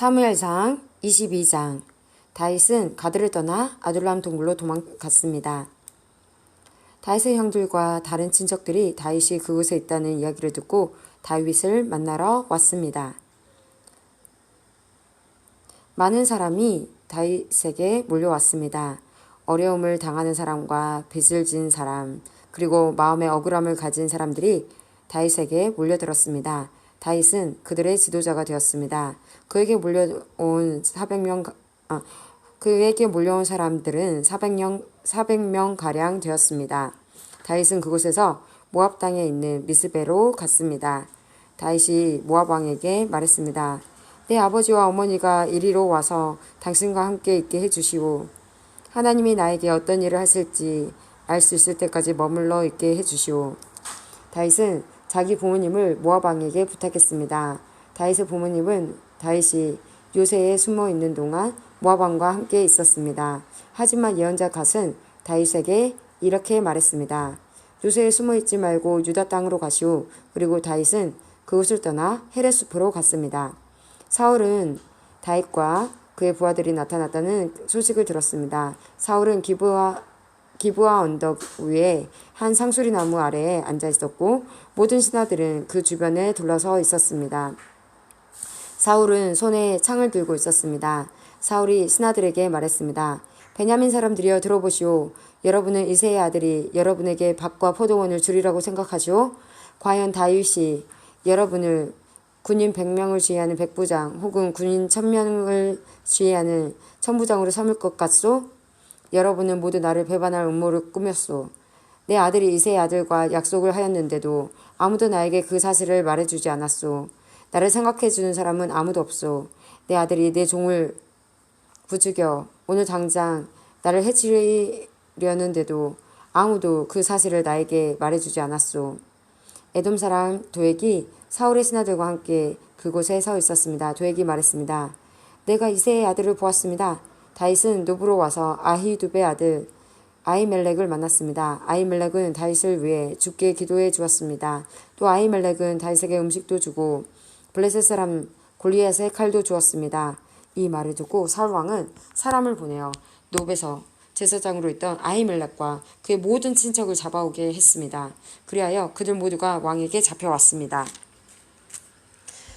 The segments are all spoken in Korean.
사무엘상 22장. 다윗은 가드를 떠나 아둘람 동굴로 도망갔습니다. 다윗의 형들과 다른 친척들이 다윗이 그곳에 있다는 이야기를 듣고 다윗을 만나러 왔습니다. 많은 사람이 다윗에게 몰려왔습니다. 어려움을 당하는 사람과 빚을 진 사람, 그리고 마음의 억울함을 가진 사람들이 다윗에게 몰려들었습니다. 다윗은 그들의 지도자가 되었습니다. 그에게 몰려온 사람들은 400명 가량 되었습니다. 다윗은 그곳에서 모압 땅에 있는 미스베로 갔습니다. 다윗이 모압 왕에게 말했습니다. 내 아버지와 어머니가 이리로 와서 당신과 함께 있게 해주시오. 하나님이 나에게 어떤 일을 하실지 알 수 있을 때까지 머물러 있게 해주시오. 다윗은 자기 부모님을 모압 왕에게 부탁했습니다. 다윗의 부모님은 다윗이 요새에 숨어 있는 동안 모압 왕과 함께 있었습니다. 하지만 예언자 갓은 다윗에게 이렇게 말했습니다. 요새에 숨어 있지 말고 유다 땅으로 가시오. 그리고 다윗은 그곳을 떠나 헤레숲으로 갔습니다. 사울은 다윗과 그의 부하들이 나타났다는 소식을 들었습니다. 사울은 기브아 언덕 위에 한 상수리 나무 아래에 앉아 있었고 모든 신하들은 그 주변에 둘러서 있었습니다. 사울은 손에 창을 들고 있었습니다. 사울이 신하들에게 말했습니다. 베냐민 사람들이여 들어보시오. 여러분은 이새의 아들이 여러분에게 밭과 포도원을 주리라고 생각하시오? 과연 다윗이 여러분을 군인 100명을 지휘하는 백부장 혹은 군인 1000명을 지휘하는 천부장으로 삼을 것 같소? 여러분은 모두 나를 배반할 음모를 꾸몄소. 내 아들이 이새의 아들과 약속을 하였는데도 아무도 나에게 그 사실을 말해주지 않았소. 나를 생각해주는 사람은 아무도 없소. 내 아들이 내 종을 부추겨 오늘 당장 나를 해치려는데도 아무도 그 사실을 나에게 말해주지 않았소. 에돔 사람 도액이 사울의 신하들과 함께 그곳에 서 있었습니다. 도액이 말했습니다. 내가 이새의 아들을 보았습니다. 다윗은 노브로 와서 아히두베의 아들 아히멜렉을 만났습니다. 아히멜렉은 다윗을 위해 주께 기도해 주었습니다. 또 아히멜렉은 다윗에게 음식도 주고 블레셋 사람 골리앗의 칼도 주었습니다. 이 말을 듣고 사울 왕은 사람을 보내어 노브에서 제사장으로 있던 아히멜렉과 그의 모든 친척을 잡아오게 했습니다. 그리하여 그들 모두가 왕에게 잡혀왔습니다.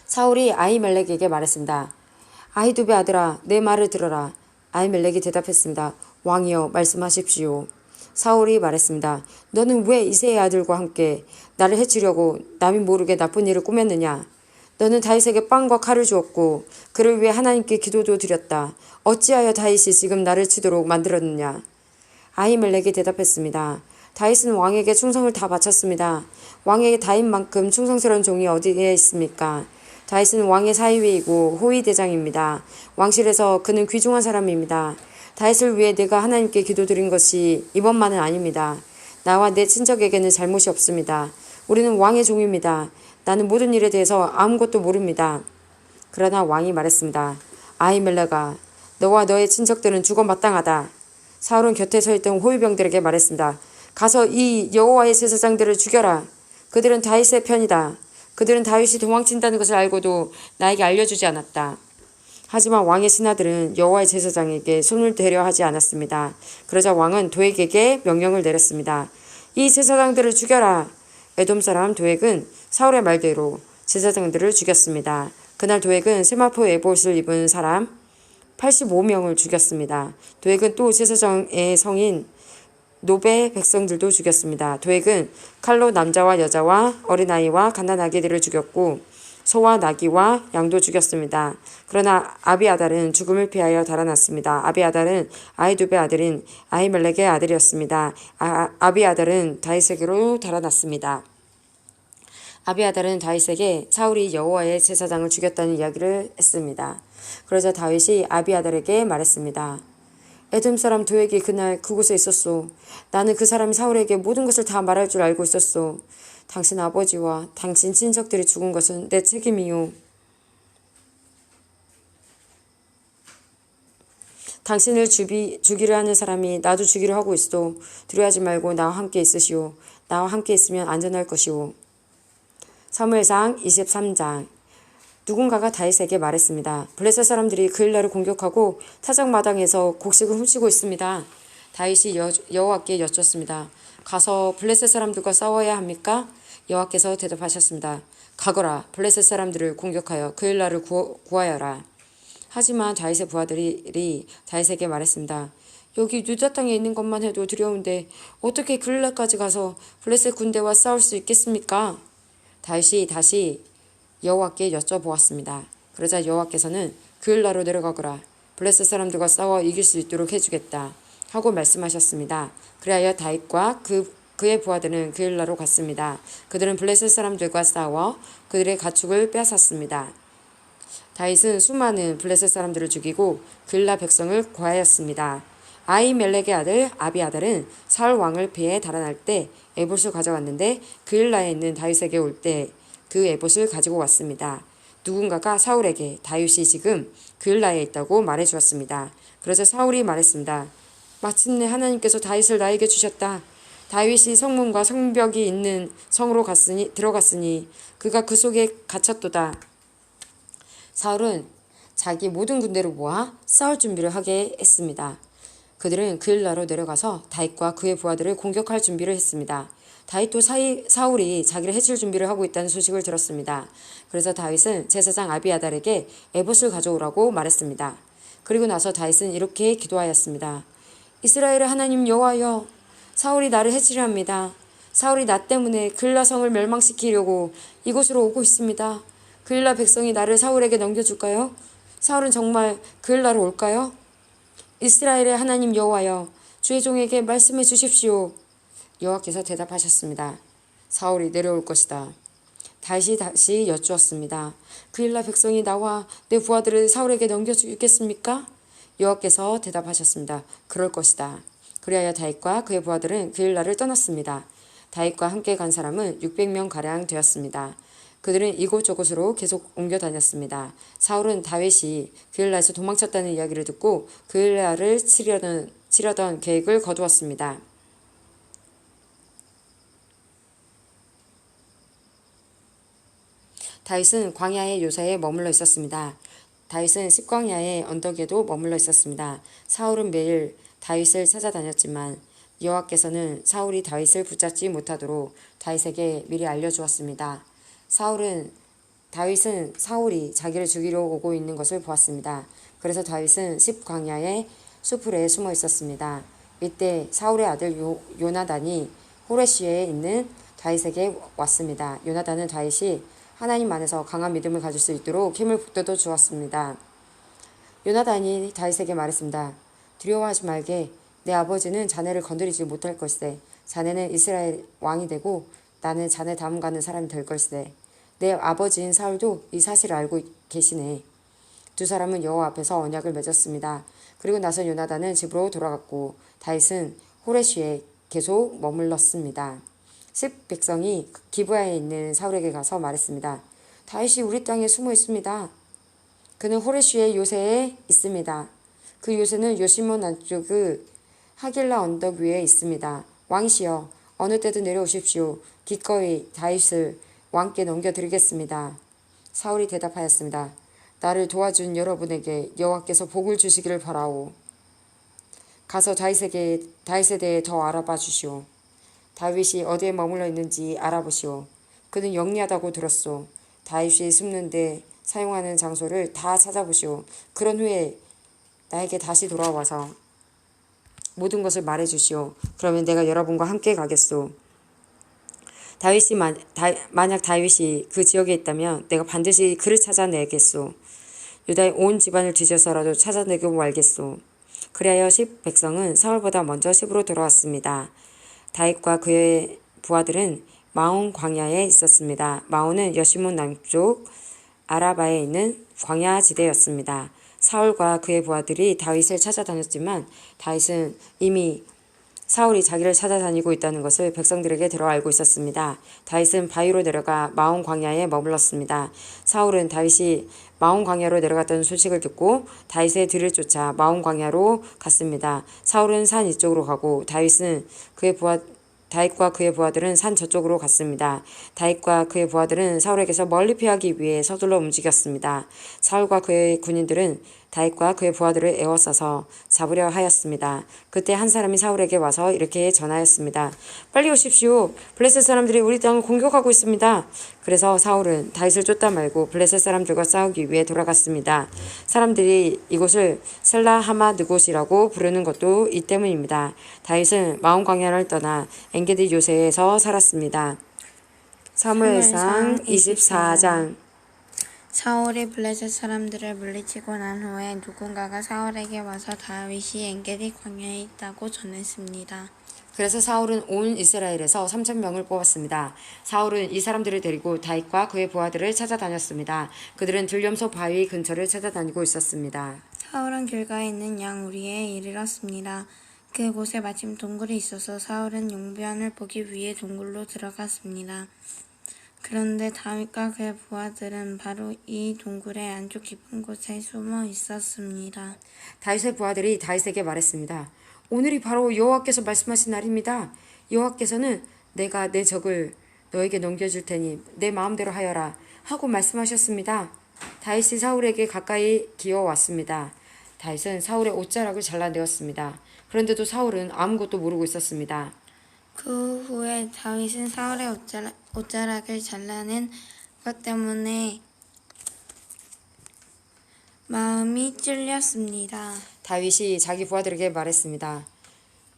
사울이 아히멜렉에게 말했습니다. 아히두베 아들아, 내 말을 들어라. 아히멜렉이 대답했습니다. 왕이여, 말씀하십시오. 사울이 말했습니다. 너는 왜 이새의 아들과 함께 나를 해치려고 남이 모르게 나쁜 일을 꾸몄느냐? 너는 다윗에게 빵과 칼을 주었고 그를 위해 하나님께 기도도 드렸다. 어찌하여 다윗이 지금 나를 치도록 만들었느냐? 아히멜렉이 대답했습니다. 다윗은 왕에게 충성을 다 바쳤습니다. 왕에게 다윗만큼 충성스러운 종이 어디에 있습니까? 다윗은 왕의 사위이고 호위대장입니다. 왕실에서 그는 귀중한 사람입니다. 다윗을 위해 내가 하나님께 기도드린 것이 이번만은 아닙니다. 나와 내 친척에게는 잘못이 없습니다. 우리는 왕의 종입니다. 나는 모든 일에 대해서 아무것도 모릅니다. 그러나 왕이 말했습니다. 아히멜렉아, 너와 너의 친척들은 죽어 마땅하다. 사울은 곁에 서 있던 호위병들에게 말했습니다. 가서 이 여호와의 제사장들을 죽여라. 그들은 다윗의 편이다. 그들은 다윗이 도망친다는 것을 알고도 나에게 알려주지 않았다. 하지만 왕의 신하들은 여호와의 제사장에게 손을 대려 하지 않았습니다. 그러자 왕은 도액에게 명령을 내렸습니다. 이 제사장들을 죽여라. 에돔 사람 도액은 사울의 말대로 제사장들을 죽였습니다. 그날 도액은 세마포 에봇을 입은 사람 85명을 죽였습니다. 도액은 또 제사장의 성인 노베 백성들도 죽였습니다. 도액은 칼로 남자와 여자와 어린아이와 갓난아기들을 죽였고 소와 나귀와 양도 죽였습니다. 그러나 아비아달은 죽음을 피하여 달아났습니다. 아비아달은 아히두베 아들인 아히멜렉의 아들이었습니다. 아비아달은 다윗에게로 달아났습니다. 아비아달은 다윗에게 사울이 여호와의 제사장을 죽였다는 이야기를 했습니다. 그러자 다윗이 아비아달에게 말했습니다. 에돔 사람 도액이 그날 그곳에 있었소. 나는 그 사람이 사울에게 모든 것을 다 말할 줄 알고 있었소. 당신 아버지와 당신 친척들이 죽은 것은 내 책임이요. 당신을 죽이려 하는 사람이 나도 죽이려 하고 있어. 두려워하지 말고 나와 함께 있으시오. 나와 함께 있으면 안전할 것이오. 사무엘상 23장. 누군가가 다윗에게 말했습니다. 블레셋 사람들이 그일라를 공격하고 타작마당에서 곡식을 훔치고 있습니다. 다윗이 여호와께 여쭈었습니다. 가서 블레셋 사람들과 싸워야 합니까? 여호와께서 대답하셨습니다. 가거라. 블레셋 사람들을 공격하여 그일라를 구하여라. 하지만 다윗의 부하들이 다윗에게 말했습니다. 여기 유다 땅에 있는 것만 해도 두려운데 어떻게 그일라까지 가서 블레셋 군대와 싸울 수 있겠습니까? 다윗이 다시 여호와께 여쭤보았습니다. 그러자 여호와께서는 그일라로 내려가거라. 블레셋 사람들과 싸워 이길 수 있도록 해주겠다 하고 말씀하셨습니다. 그리하여 다윗과 그의 부하들은 그일라로 갔습니다. 그들은 블레셋 사람들과 싸워 그들의 가축을 빼앗았습니다. 다윗은 수많은 블레셋 사람들을 죽이고 그일라 백성을 구하였습니다. 아히멜렉의 아들 아비아달은 사울 왕을 배에 달아날 때 에봇을 가져왔는데 그일라에 있는 다윗에게 올 때 그 에봇을 가지고 왔습니다. 누군가가 사울에게 다윗이 지금 그일라에 있다고 말해 주었습니다. 그러자 사울이 말했습니다. 마침내 하나님께서 다윗을 나에게 주셨다. 다윗이 성문과 성벽이 있는 성으로 들어갔으니 그가 그 속에 갇혔도다. 사울은 자기 모든 군대를 모아 싸울 준비를 하게 했습니다. 그들은 그일라로 내려가서 다윗과 그의 부하들을 공격할 준비를 했습니다. 다윗도 사울이 자기를 해칠 준비를 하고 있다는 소식을 들었습니다. 그래서 다윗은 제사장 아비아달에게 에봇을 가져오라고 말했습니다. 그리고 나서 다윗은 이렇게 기도하였습니다. 이스라엘의 하나님 여호와여, 사울이 나를 해치려 합니다. 사울이 나 때문에 그일라 성을 멸망시키려고 이곳으로 오고 있습니다. 그일라 백성이 나를 사울에게 넘겨줄까요? 사울은 정말 그일라로 올까요? 이스라엘의 하나님 여호와여, 주의 종에게 말씀해 주십시오. 여호와께서 대답하셨습니다. 사울이 내려올 것이다. 다윗이 다시 여쭈었습니다. 그일라 백성이 나와 내 부하들을 사울에게 넘겨주겠습니까? 여호와께서 대답하셨습니다. 그럴 것이다. 그리하여 다윗과 그의 부하들은 그일라를 떠났습니다. 다윗과 함께 간 사람은 600명가량 되었습니다. 그들은 이곳저곳으로 계속 옮겨 다녔습니다. 사울은 다윗이 그일라에서 도망쳤다는 이야기를 듣고 그일라를 치려던 계획을 거두었습니다. 다윗은 광야의 요새에 머물러 있었습니다. 다윗은 십광야의 언덕에도 머물러 있었습니다. 사울은 매일 다윗을 찾아다녔지만 여호와께서는 사울이 다윗을 붙잡지 못하도록 다윗에게 미리 알려주었습니다. 다윗은 사울이 자기를 죽이려 오고 있는 것을 보았습니다. 그래서 다윗은 십광야의 수풀에 숨어 있었습니다. 이때 사울의 아들 요나단이 호레시에 있는 다윗에게 왔습니다. 요나단은 다윗이 하나님 안에서 강한 믿음을 가질 수 있도록 힘을 북돋워 주었습니다. 요나단이 다윗에게 말했습니다. 두려워하지 말게. 내 아버지는 자네를 건드리지 못할 것이세. 자네는 이스라엘 왕이 되고 나는 자네 다음 가는 사람이 될 것이세. 내 아버지인 사울도 이 사실을 알고 계시네. 두 사람은 여호와 앞에서 언약을 맺었습니다. 그리고 나서 요나단은 집으로 돌아갔고 다윗은 호레시에 계속 머물렀습니다. 백성이 기브아에 있는 사울에게 가서 말했습니다. 다윗이 우리 땅에 숨어 있습니다. 그는 호레시의 요새에 있습니다. 그 요새는 요시몬 남쪽의 하길라 언덕 위에 있습니다. 왕이시여, 어느 때도 내려오십시오. 기꺼이 다윗을 왕께 넘겨드리겠습니다. 사울이 대답하였습니다. 나를 도와준 여러분에게 여호와께서 복을 주시기를 바라오. 가서 다윗에 대해 더 알아봐 주시오. 다윗이 어디에 머물러 있는지 알아보시오. 그는 영리하다고 들었소. 다윗이 숨는데 사용하는 장소를 다 찾아보시오. 그런 후에 나에게 다시 돌아와서 모든 것을 말해주시오. 그러면 내가 여러분과 함께 가겠소. 만약 다윗이 그 지역에 있다면 내가 반드시 그를 찾아내겠소. 유다의 온 집안을 뒤져서라도 찾아내고 말겠소. 그리하여 백성은 사울보다 먼저 십으로 돌아왔습니다. 다윗과 그의 부하들은 마온 광야에 있었습니다. 마온은 여시몬 남쪽 아라바에 있는 광야 지대였습니다. 사울과 그의 부하들이 다윗을 찾아다녔지만 다윗은 이미 사울이 자기를 찾아다니고 있다는 것을 백성들에게 들어 알고 있었습니다. 다윗은 바위로 내려가 마온 광야에 머물렀습니다. 사울은 다윗이 마온 광야로 내려갔다는 소식을 듣고 다윗의 뒤를 쫓아 마온 광야로 갔습니다. 사울은 산 이쪽으로 가고 다윗은 다윗과 그의 부하들은 산 저쪽으로 갔습니다. 다윗과 그의 부하들은 사울에게서 멀리 피하기 위해 서둘러 움직였습니다. 사울과 그의 군인들은 다윗과 그의 부하들을 에워싸서 잡으려 하였습니다. 그때 한 사람이 사울에게 와서 이렇게 전하였습니다. 빨리 오십시오. 블레셋 사람들이 우리 땅을 공격하고 있습니다. 그래서 사울은 다윗을 쫓다 말고 블레셋 사람들과 싸우기 위해 돌아갔습니다. 사람들이 이곳을 셀라 하마 느곳이라고 부르는 것도 이 때문입니다. 다윗은 마온 광야를 떠나 엔게디 요새에서 살았습니다. 사무엘상 24장. 사울이 블레셋 사람들을 물리치고 난 후에 누군가가 사울에게 와서 다윗이 엔게디 광야에 있다고 전했습니다. 그래서 사울은 온 이스라엘에서 3,000명을 뽑았습니다. 사울은 이 사람들을 데리고 다윗과 그의 부하들을 찾아다녔습니다. 그들은 들염소 바위 근처를 찾아다니고 있었습니다. 사울은 길가에 있는 양우리에 이르렀습니다. 그곳에 마침 동굴이 있어서 사울은 용변을 보기 위해 동굴로 들어갔습니다. 그런데 다윗과 그의 부하들은 바로 이 동굴의 안쪽 깊은 곳에 숨어 있었습니다. 다윗의 부하들이 다윗에게 말했습니다. 오늘이 바로 여호와께서 말씀하신 날입니다. 여호와께서는 내가 내 적을 너에게 넘겨줄 테니 내 마음대로 하여라 하고 말씀하셨습니다. 다윗이 사울에게 가까이 기어왔습니다. 다윗은 사울의 옷자락을 잘라내었습니다. 그런데도 사울은 아무것도 모르고 있었습니다. 그 후에 다윗은 사울의 옷자락을 잘라낸 것 때문에 마음이 찔렸습니다. 다윗이 자기 부하들에게 말했습니다.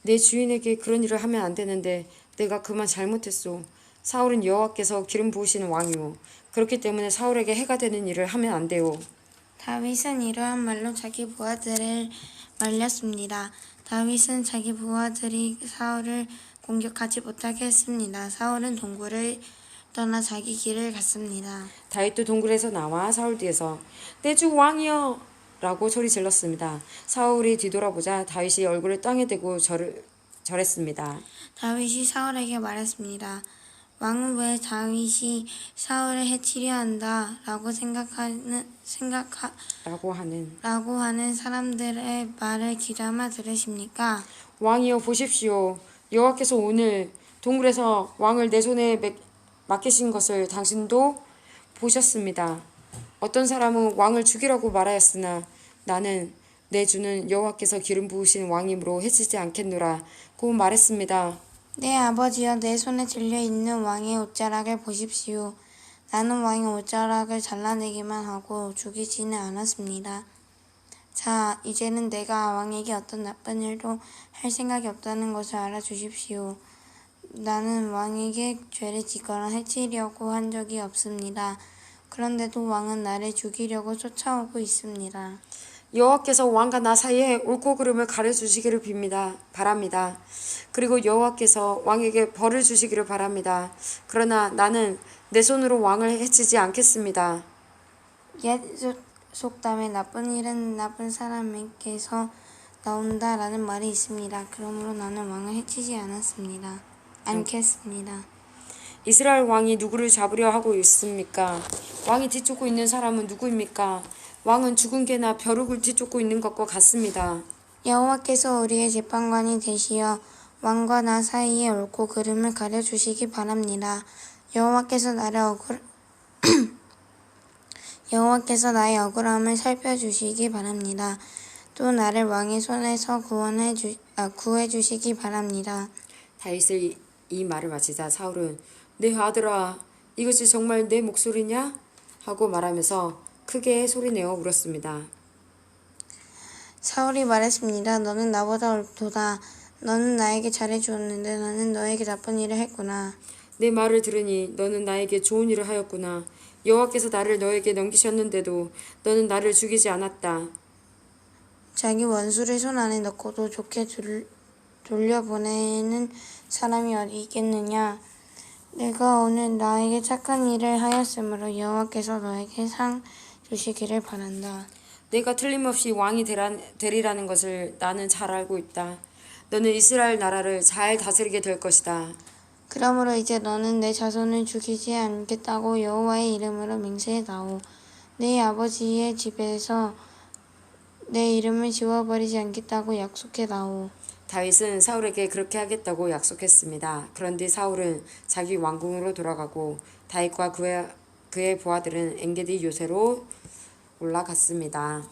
내 주인에게 그런 일을 하면 안 되는데 내가 그만 잘못했소. 사울은 여호와께서 기름 부으시는 왕이오. 그렇기 때문에 사울에게 해가 되는 일을 하면 안 돼요. 다윗은 이러한 말로 자기 부하들을 말렸습니다. 다윗은 자기 부하들이 사울을 공격하지 못하게 했습니다. 사울은 동굴을 떠나 자기 길을 갔습니다. 다윗도 동굴에서 나와 사울 뒤에서 내 주 왕이여 라고 소리 질렀습니다. 사울이 뒤돌아보자 다윗이 얼굴을 땅에 대고 절했습니다. 다윗이 사울에게 말했습니다. 왕은 왜 다윗이 사울을 해치려 한다 라고 하는 사람들의 말을 귀담아 들으십니까? 왕이여 보십시오. 여호와께서 오늘 동굴에서 왕을 내 손에 맡기신 것을 당신도 보셨습니다. 어떤 사람은 왕을 죽이라고 말하였으나 나는 내 주는 여호와께서 기름 부으신 왕이므로 해치지 않겠노라 고 말했습니다. 내 아버지여 내 손에 들려있는 왕의 옷자락을 보십시오. 나는 왕의 옷자락을 잘라내기만 하고 죽이지는 않았습니다. 자, 이제는 내가 왕에게 어떤 나쁜 일도 할 생각이 없다는 것을 알아주십시오. 나는 왕에게 죄를 짓거나 해치려고 한 적이 없습니다. 그런데도 왕은 나를 죽이려고 쫓아오고 있습니다. 여호와께서 왕과 나 사이에 옳고 그름을 가려주시기를 바랍니다. 그리고 여호와께서 왕에게 벌을 주시기를 바랍니다. 그러나 나는 내 손으로 왕을 해치지 않겠습니다. 옛 속담에 나쁜 일은 나쁜 사람에게서 나온다라는 말이 있습니다. 그러므로 나는 왕을 해치지 않겠습니다. 이스라엘 왕이 누구를 잡으려 하고 있습니까? 왕이 뒤쫓고 있는 사람은 누구입니까? 왕은 죽은 개나 벼룩을 뒤쫓고 있는 것과 같습니다. 여호와께서 우리의 재판관이 되시어 왕과 나 사이에 옳고 그름을 가려주시기 바랍니다. 여호와께서 나의 억울함을 살펴주시기 바랍니다. 또 나를 왕의 손에서 구해주시기 바랍니다. 다윗이 이 말을 마치자 사울은 내 아들아 이것이 정말 내 목소리냐? 하고 말하면서 크게 소리내어 울었습니다. 사울이 말했습니다. 너는 나보다 옳도다. 너는 나에게 잘해주었는데 나는 너에게 나쁜 일을 했구나. 내 말을 들으니 너는 나에게 좋은 일을 하였구나. 여호와께서 나를 너에게 넘기셨는데도 너는 나를 죽이지 않았다. 자기 원수를 손 안에 넣고도 좋게 돌려보내는 사람이 어디 있겠느냐. 내가 오늘 나에게 착한 일을 하였으므로 여호와께서 너에게 상 주시기를 바란다. 내가 틀림없이 왕이 되리라는 것을 나는 잘 알고 있다. 너는 이스라엘 나라를 잘 다스리게 될 것이다. 그러므로 이제 너는 내 자손을 죽이지 않겠다고 여호와의 이름으로 맹세해다오. 내 아버지의 집에서 내 이름을 지워버리지 않겠다고 약속해다오. 다윗은 사울에게 그렇게 하겠다고 약속했습니다. 그런 뒤 사울은 자기 왕궁으로 돌아가고 다윗과 그의 부하들은 엔게디 요새로 올라갔습니다.